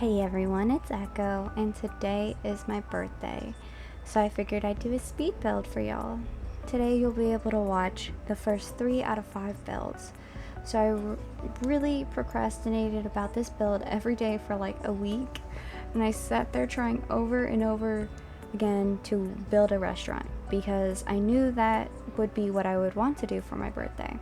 Hey everyone, it's Echo, and today is my birthday, so I figured I'd do a speed build for y'all. Today you'll be able to watch the first 3 out of 5 builds. So I really procrastinated about this build every day for like a week, and I sat there trying over and over again to build a restaurant because I knew that would be what I would want to do for my birthday.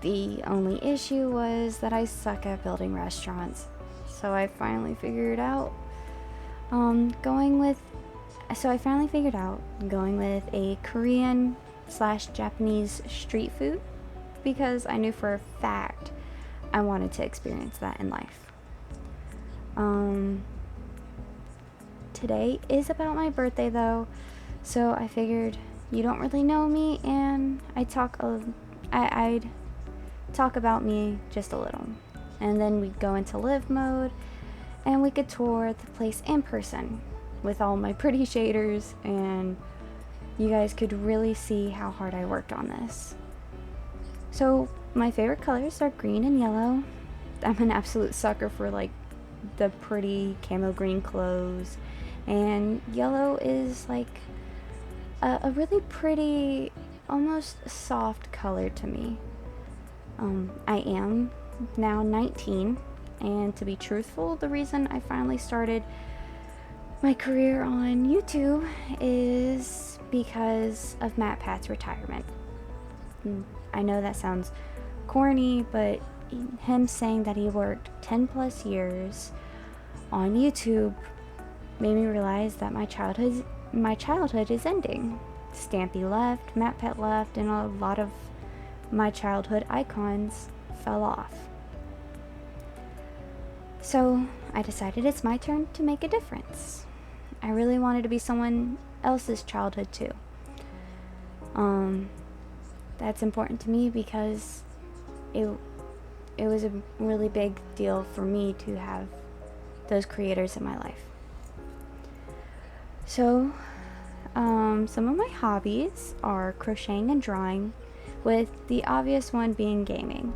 The only issue was that I suck at building restaurants. So I finally figured out going with a Korean / Japanese street food because I knew for a fact I wanted to experience that in life. Today is about my birthday though, so I figured you don't really know me and I'd talk about me just a little. And then we'd go into live mode and we could tour the place in person with all my pretty shaders, and you guys could really see how hard I worked on this. So my favorite colors are green and yellow. I'm an absolute sucker for like the pretty camo green clothes, and yellow is like a really pretty, almost soft color to me. I am now 19, and to be truthful, the reason I finally started my career on YouTube is because of Matt Pat's retirement. I know that sounds corny, but him saying that he worked 10 plus years on YouTube made me realize that my childhood is ending. Stampy left, Matt Pat left, and a lot of my childhood icons fell off. So I decided it's my turn to make a difference. I really wanted to be someone else's childhood too. That's important to me because it was a really big deal for me to have those creators in my life. So some of my hobbies are crocheting and drawing, with the obvious one being gaming.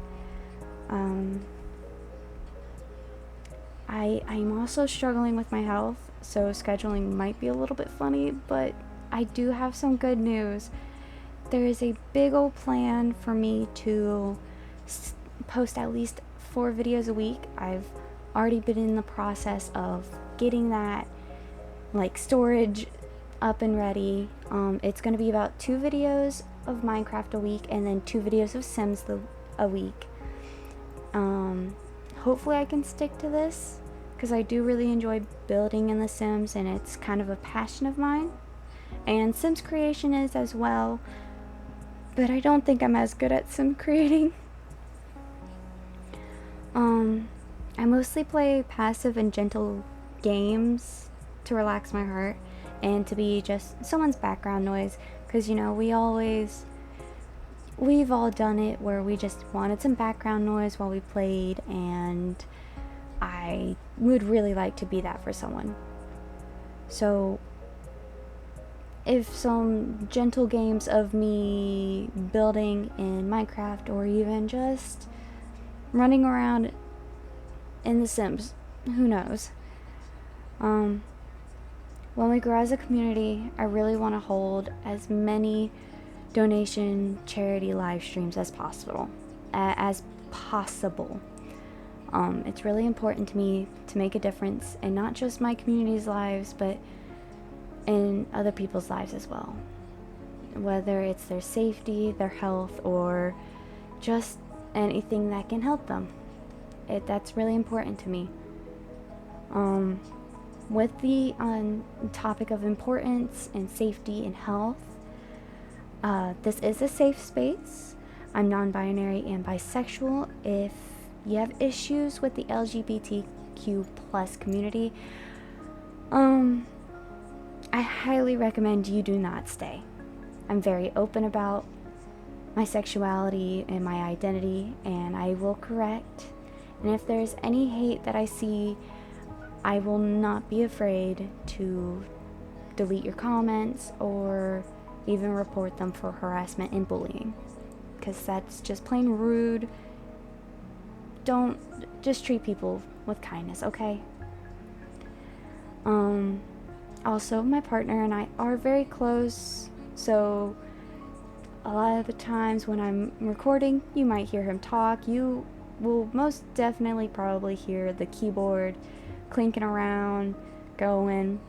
I'm also struggling with my health, so scheduling might be a little bit funny, but I do have some good news. There is a big old plan for me to post at least 4 videos a week. I've already been in the process of getting that like storage up and ready. It's going to be about 2 videos of Minecraft a week and then 2 videos of Sims a week. Hopefully I can stick to this because I do really enjoy building in The Sims, and it's kind of a passion of mine. And Sims creation is as well, but I don't think I'm as good at Sim creating. I mostly play passive and gentle games to relax my heart and to be just someone's background noise, because you know we've all done it where we just wanted some background noise while we played, and I would really like to be that for someone. So if some gentle games of me building in Minecraft, or even just running around in The Sims, who knows. When we grow as a community, I really want to hold as many donation charity live streams as possible. It's really important to me to make a difference in not just my community's lives, but in other people's lives as well. Whether it's their safety, their health, or just anything that can help them. That's really important to me. With the topic of importance and safety and health, this is a safe space. I'm non-binary and bisexual. If you have issues with the LGBTQ plus community, I highly recommend you do not stay. I'm very open about my sexuality and my identity, and I will correct. And if there's any hate that I see, I will not be afraid to delete your comments or even report them for harassment and bullying, because that's just plain rude. Don't just treat people with kindness, okay? Also, my partner and I are very close, so a lot of the times when I'm recording, you might hear him talk. You will most definitely probably hear the keyboard clinking around, going,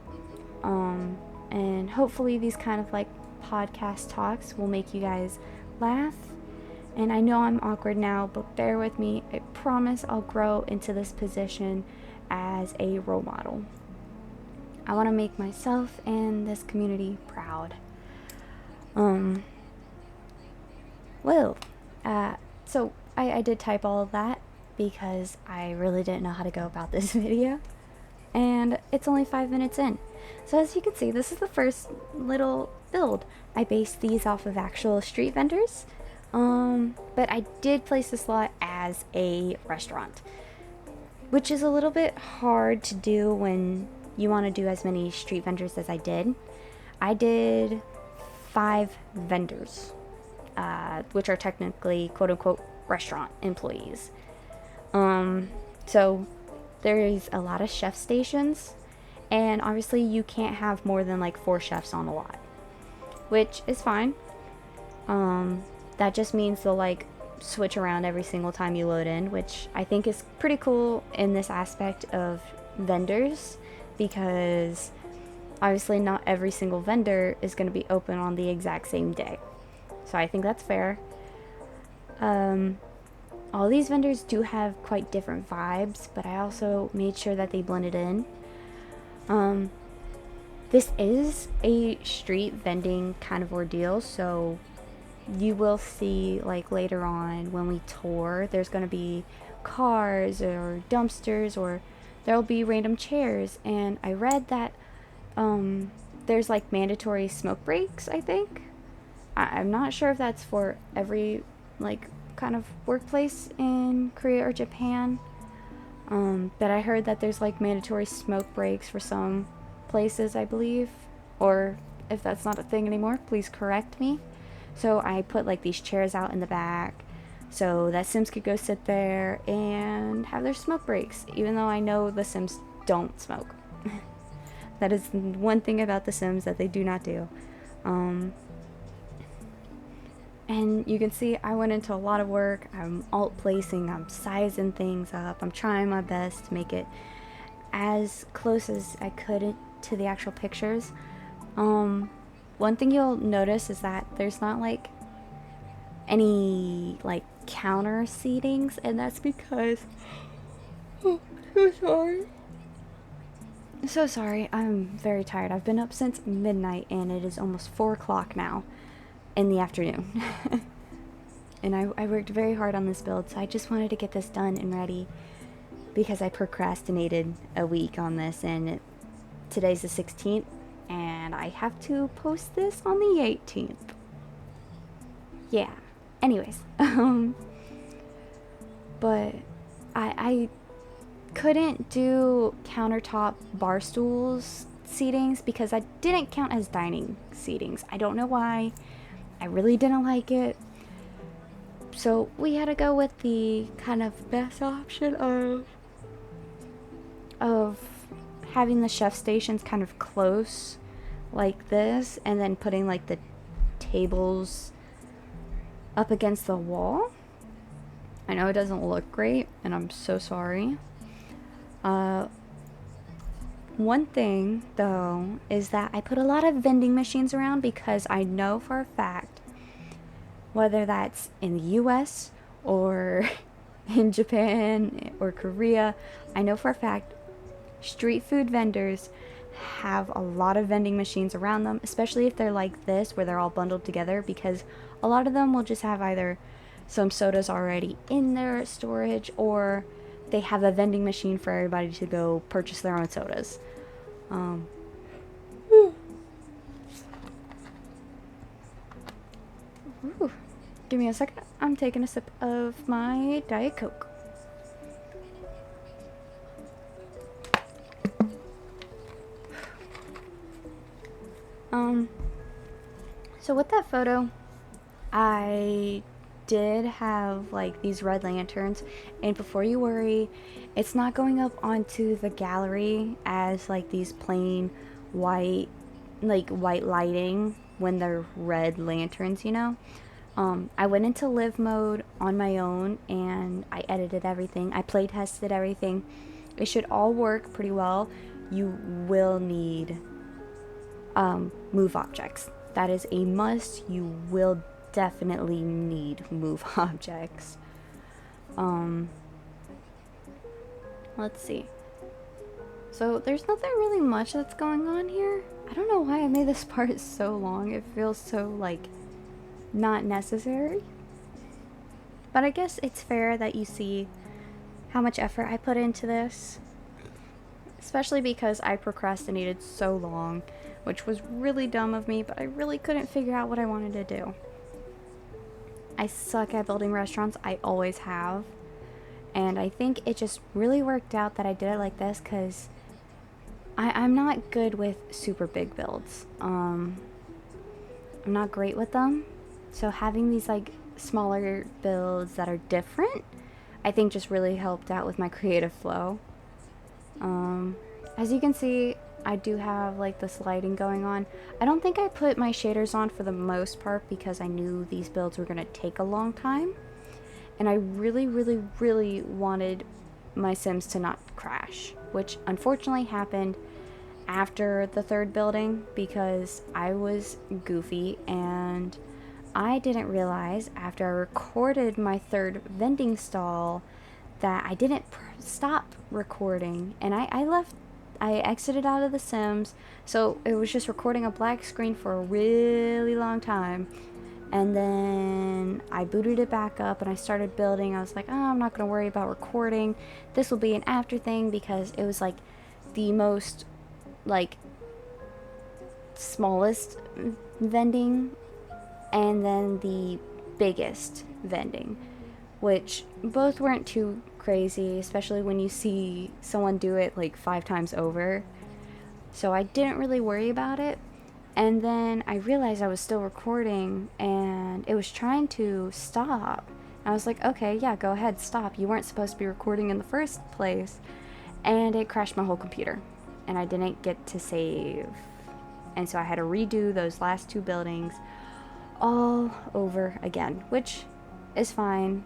and hopefully these kind of like podcast talks will make you guys laugh. And I know I'm awkward now, but bear with me. I promise I'll grow into this position as a role model. I want to make myself and this community proud. Well, so I did type all of that because I really didn't know how to go about this video. And it's only 5 minutes in. So as you can see, this is the first little build. I based these off of actual street vendors. But I did place this lot as a restaurant, which is a little bit hard to do when you want to do as many street vendors as I did. I did 5 vendors, which are technically quote-unquote restaurant employees. So there is a lot of chef stations, and obviously you can't have more than like 4 chefs on a lot, which is fine. That just means they'll like switch around every single time you load in, which I think is pretty cool in this aspect of vendors, because obviously not every single vendor is going to be open on the exact same day. So I think that's fair. All these vendors do have quite different vibes, but I also made sure that they blended in. This is a street vending kind of ordeal, so you will see like later on when we tour, there's going to be cars or dumpsters, or there'll be random chairs. And I read that there's like mandatory smoke breaks, I think. I'm not sure if that's for every like kind of workplace in Korea or Japan, but I heard that there's like mandatory smoke breaks for some places, I believe, or if that's not a thing anymore, please correct me. So I put like these chairs out in the back so that Sims could go sit there and have their smoke breaks, even though I know the Sims don't smoke. That is one thing about the Sims that they do not do. And you can see I went into a lot of work. I'm alt placing, I'm sizing things up, I'm trying my best to make it as close as I could to the actual pictures. One thing you'll notice is that there's not like any like counter seatings, and that's because so sorry, I'm very tired. I've been up since midnight and it is almost 4 o'clock now in the afternoon. And I worked very hard on this build, so I just wanted to get this done and ready because I procrastinated a week on this, and today's the 16th and I have to post this on the 18th. Yeah. Anyways, but I couldn't do countertop bar stools seatings because I didn't count as dining seatings. I don't know why. I really didn't like it. So we had to go with the kind of best option of having the chef stations kind of close like this, and then putting like the tables up against the wall. I know it doesn't look great, and I'm so sorry. One thing though is that I put a lot of vending machines around because I know for a fact, whether that's in the US or in Japan or Korea, I know for a fact street food vendors have a lot of vending machines around them, especially if they're like this where they're all bundled together, because a lot of them will just have either some sodas already in their storage, or they have a vending machine for everybody to go purchase their own sodas. Give me a second. I'm taking a sip of my Diet Coke. So with that photo, I did have like these red lanterns, and before you worry, it's not going up onto the gallery as like these plain white, like white lighting when they're red lanterns, you know. I went into live mode on my own and I edited everything. I play tested everything. It should all work pretty well. You will need move objects. That is a must. You will definitely need move objects. Let's see. So there's nothing really much that's going on here. I don't know why I made this part so long. It feels so like not necessary. But I guess it's fair that you see how much effort I put into this. Especially because I procrastinated so long, which was really dumb of me, but I really couldn't figure out what I wanted to do. I suck at building restaurants. I always have. And I think it just really worked out that I did it like this because I'm not good with super big builds. I'm not great with them. So having these like smaller builds that are different, I think just really helped out with my creative flow. As you can see, I do have like this lighting going on. I don't think I put my shaders on for the most part because I knew these builds were going to take a long time. And I really, really, really wanted my Sims to not crash, which unfortunately happened after the third building because I was goofy and I didn't realize after I recorded my third vending stall that I didn't stop recording, and I exited out of the Sims, so it was just recording a black screen for a really long time. And then I booted it back up and I started building. I was like, oh, I'm not going to worry about recording. This will be an after thing because it was like the most like smallest vending and then the biggest vending, which both weren't too crazy, especially when you see someone do it like 5 times over. So I didn't really worry about it. And then I realized I was still recording and it was trying to stop. I was like, okay, yeah, go ahead, stop. You weren't supposed to be recording in the first place. And it crashed my whole computer. And I didn't get to save. And so I had to redo those last 2 buildings all over again, which is fine.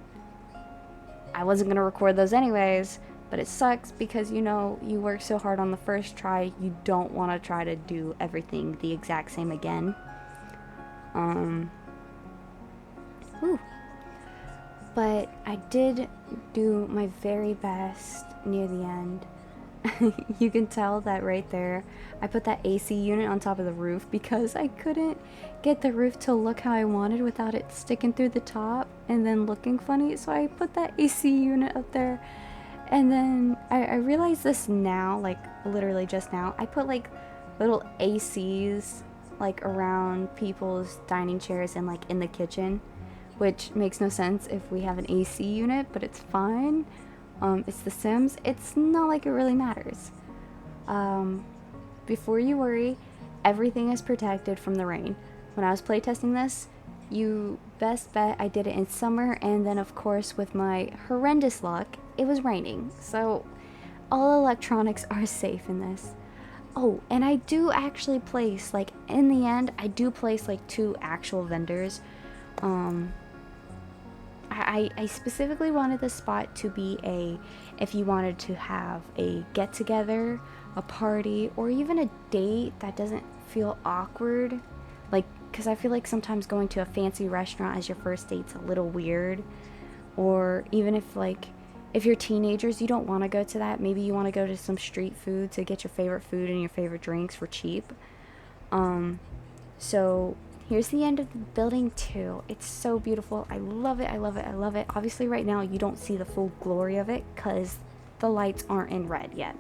I wasn't going to record those anyways. But it sucks because, you know, you work so hard on the first try, you don't want to try to do everything the exact same again. But I did do my very best near the end. You can tell that right there. I put that AC unit on top of the roof because I couldn't get the roof to look how I wanted without it sticking through the top and then looking funny. So I put that AC unit up there. And then I realized this now, like literally just now. I put like little ACs like around people's dining chairs and like in the kitchen, which makes no sense if we have an AC unit, but it's fine. It's The Sims. It's not like it really matters. Before you worry, everything is protected from the rain. When I was playtesting this, you best bet I did it in summer, and then of course with my horrendous luck, it was raining. So all electronics are safe in this. Oh, and I do actually place, like in the end, I do place like 2 actual vendors. I specifically wanted this spot to be if you wanted to have a get together, a party, or even a date that doesn't feel awkward. Like, because I feel like sometimes going to a fancy restaurant as your first date's a little weird. Or even if you're teenagers, you don't want to go to that. Maybe you want to go to some street food to get your favorite food and your favorite drinks for cheap. So here's the end of the building 2. It's so beautiful. I love it. I love it. I love it. Obviously right now you don't see the full glory of it because the lights aren't in red yet.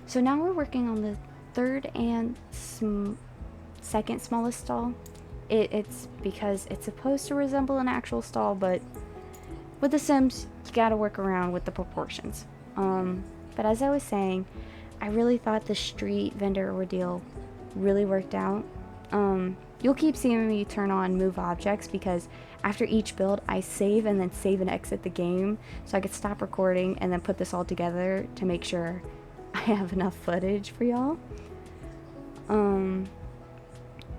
So now we're working on the third and second smallest stall. It's because it's supposed to resemble an actual stall, but with The Sims, you gotta work around with the proportions. But as I was saying, I really thought the street vendor ordeal really worked out. you'll keep seeing me turn on move objects because after each build I save and then save and exit the game so I could stop recording and then put this all together to make sure I have enough footage for y'all.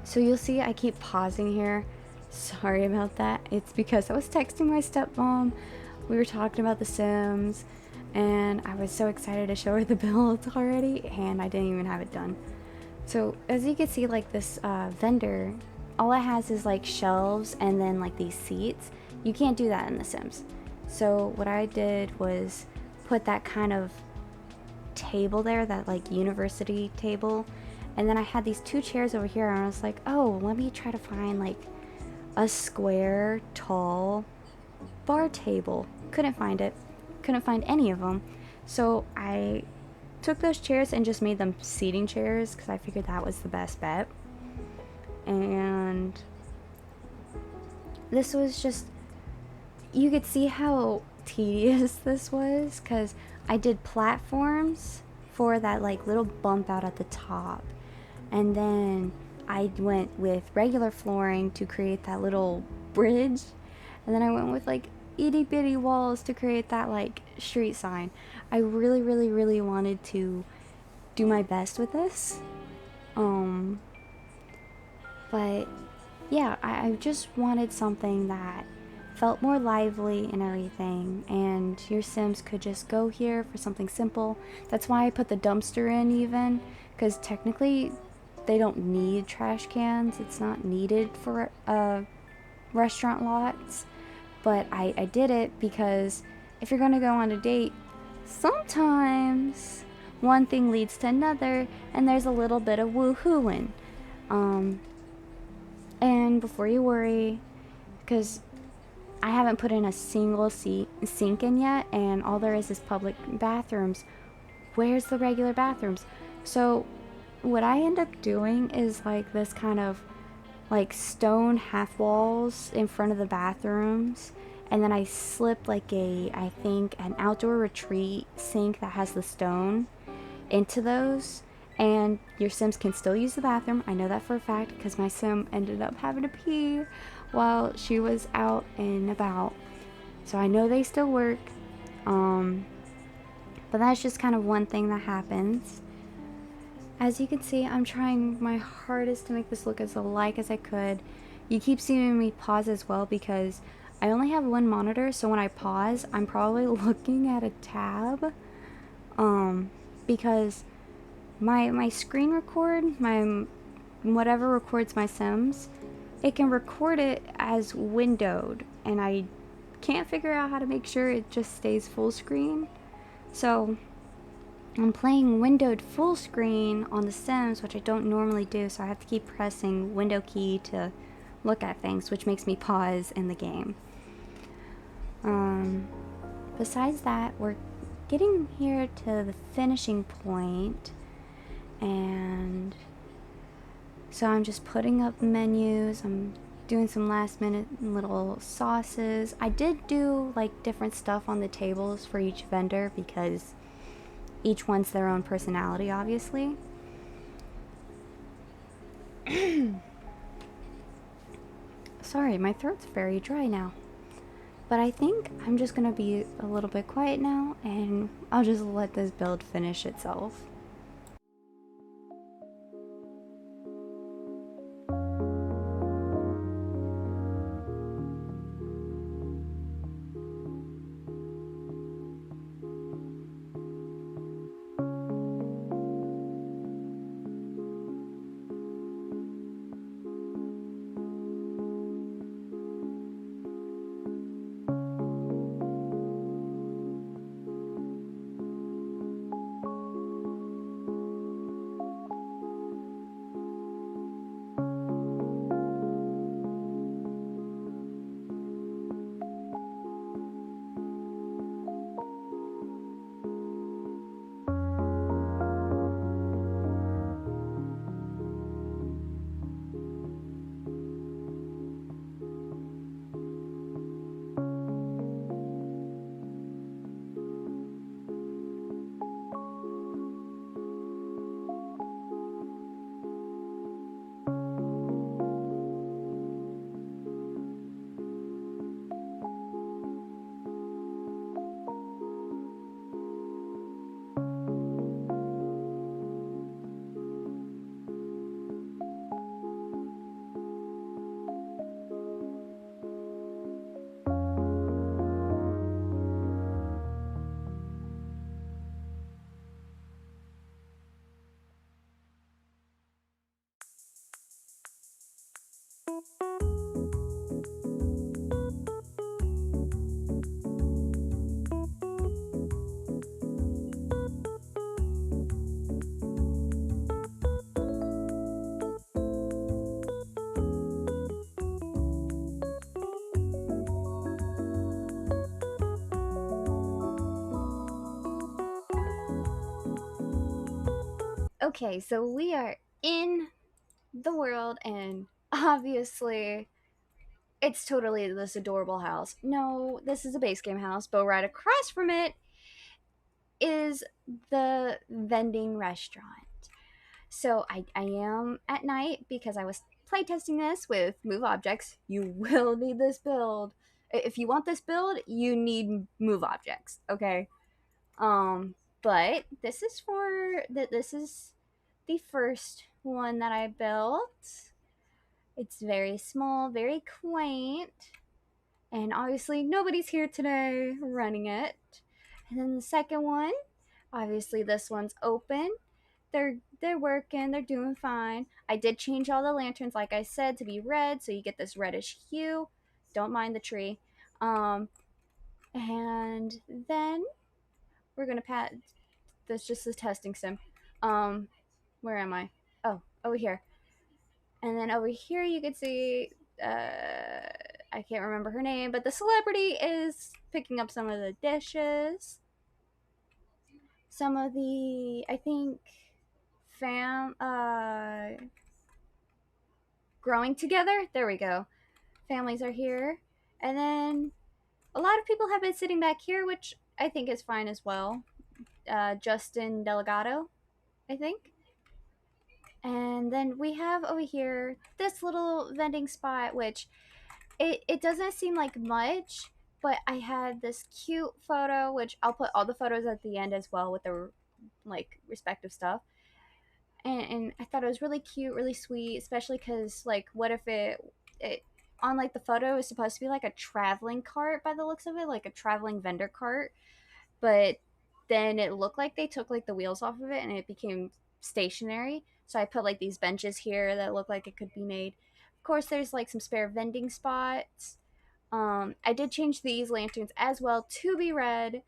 So you'll see I keep pausing here. Sorry about that. It's because I was texting my stepmom. We were talking about The Sims and I was so excited to show her the build already and I didn't even have it done. So as you can see, like this vendor, all it has is like shelves and then like these seats. You can't do that in The Sims. So what I did was put that kind of table there, that like university table, and then I had these 2 chairs over here and I was like, oh, let me try to find like a square tall bar table. Couldn't find it. Couldn't find any of them. So I took those chairs and just made them seating chairs because I figured that was the best bet. And this was just, you could see how tedious this was because I did platforms for that like little bump out at the top, and then I went with regular flooring to create that little bridge, and then I went with like itty bitty walls to create that like street sign. I really wanted to do my best with this, but yeah, I just wanted something that felt more lively and everything, and your Sims could just go here for something simple. That's why I put the dumpster in even, because technically they don't need trash cans. It's not needed for restaurant lots, but I did it because if you're gonna go on a date, sometimes one thing leads to another and there's a little bit of woohooing. And before you worry, because I haven't put in a single sink in yet, and all there is public bathrooms. Where's the regular bathrooms? So what I end up doing is like this kind of like stone half walls in front of the bathrooms, and then I slip like I think an outdoor retreat sink that has the stone into those, and your Sims can still use the bathroom. I know that for a fact because my Sim ended up having to pee while she was out and about, so I know they still work. But that's just kind of one thing that happens. As you can see, I'm trying my hardest to make this look as alike as I could. You keep seeing me pause as well because I only have one monitor, so when I pause, I'm probably looking at a tab. Because my screen record, my whatever records my Sims, it can record it as windowed, and I can't figure out how to make sure it just stays full screen. So I'm playing windowed full screen on The Sims, which I don't normally do, so I have to keep pressing window key to look at things, which makes me pause in the game. Besides that, we're getting here to the finishing point, and so I'm just putting up menus. I'm doing some last minute little sauces. I did do like different stuff on the tables for each vendor because each one's their own personality, obviously. Sorry, my throat's very dry now. But I think I'm just gonna be a little bit quiet now, and I'll just let this build finish itself. Okay, so we are in the world, and obviously, it's totally this adorable house. No, this is a base game house, but right across from it is the vending restaurant. So I am at night because I was playtesting this with move objects. You will need this build. If you want this build, you need move objects, okay? But this is for this is the first one that I built. It's very small, very quaint, and obviously nobody's here today running it. And then the second one, obviously this one's open. They're working, they're doing fine. I did change all the lanterns, like I said, to be red, so you get this reddish hue. Don't mind the tree. And then we're gonna pat. That's just a testing sim. Um, where am I? Oh, over here. And then over here you can see I can't remember her name, but the celebrity is picking up some of the dishes. Some of the I think fam growing together. There we go. Families are here. And then a lot of people have been sitting back here, which I think is fine as well. Justin Delgado, I think. And then we have over here this little vending spot, which it doesn't seem like much, but I had this cute photo, which I'll put all the photos at the end as well with the like respective stuff. And I thought it was really cute, really sweet, especially because like, what if it on like the photo is supposed to be like a traveling cart by the looks of it, like a traveling vendor cart, but then it looked like they took like the wheels off of it and it became stationary. So I put like these benches here that look like it could be made. Of course, there's like some spare vending spots. I did change these lanterns as well to be red,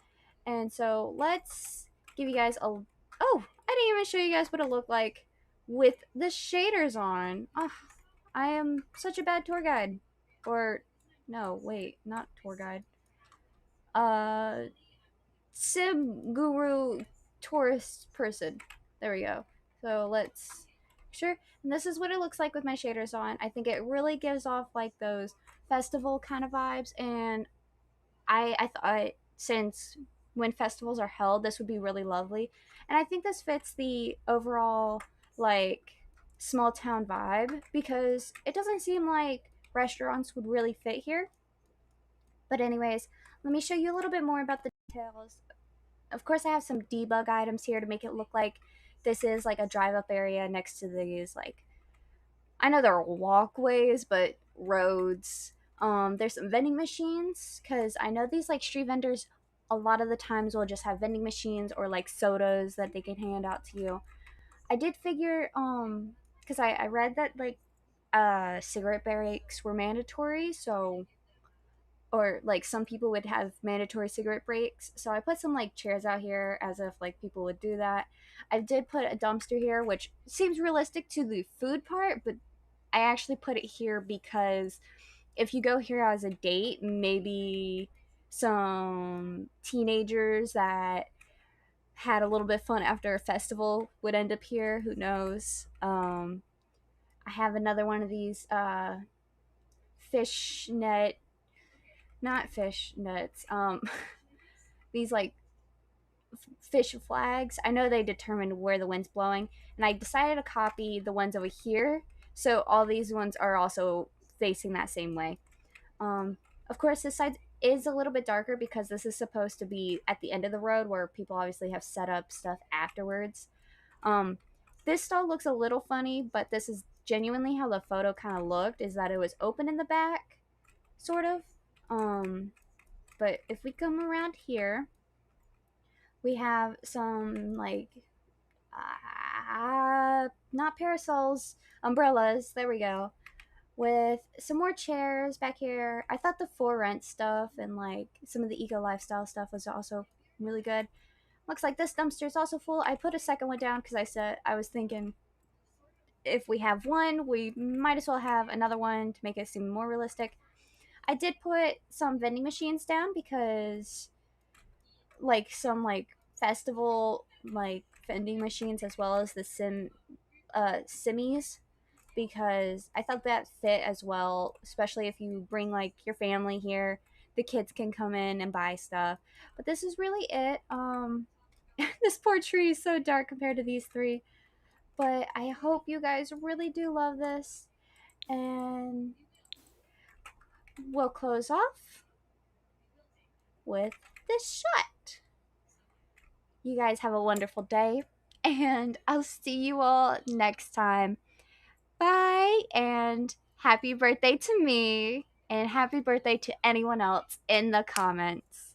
and so let's give you guys a. Oh, I didn't even show you guys what it looked like with the shaders on. Oh, I am such a bad tour guide. Or, no, wait, not tour guide. Uh, sim guru tourist person. There we go. So let's sure. And this is what it looks like with my shaders on. I think it really gives off like those festival kind of vibes, and I thought since when festivals are held, this would be really lovely. And I think this fits the overall like small town vibe because it doesn't seem like restaurants would really fit here. But anyways, let me show you a little bit more about the details. Of course, I have some debug items here to make it look like this is like a drive up area next to these like I know there are walkways, but roads. There's some vending machines because I know these like street vendors a lot of the times will just have vending machines or like sodas that they can hand out to you. I did figure because I read that like cigarette breaks were mandatory, so or like some people would have mandatory cigarette breaks. So I put some like chairs out here as if like people would do that. I did put a dumpster here, which seems realistic to the food part, but I actually put it here because if you go here as a date, maybe some teenagers that had a little bit of fun after a festival would end up here. Who knows? I have another one of these fish net, not fish nets. These like fish flags. I know they determine where the wind's blowing, and I decided to copy the ones over here. So all these ones are also facing that same way. Of course, this side is a little bit darker because this is supposed to be at the end of the road where people obviously have set up stuff afterwards. Um, this stall looks a little funny, but this is genuinely how the photo kind of looked, is that it was open in the back, sort of. Um, but if we come around here, we have some like not parasols, umbrellas. There we go. with some more chairs back here. I thought the for rent stuff and like some of the eco lifestyle stuff was also really good. Looks like this dumpster is also full. I put a second one down because I was thinking if we have one, we might as well have another one to make it seem more realistic. I did put some vending machines down because like some like festival like vending machines as well as the simmies, because I thought that fit as well, especially if you bring like your family here. The kids can come in and buy stuff. But this is really it. This poor tree is so dark compared to these three. But I hope you guys really do love this. And we'll close off with this shot. You guys have a wonderful day. And I'll see you all next time. Bye, and happy birthday to me, and happy birthday to anyone else in the comments.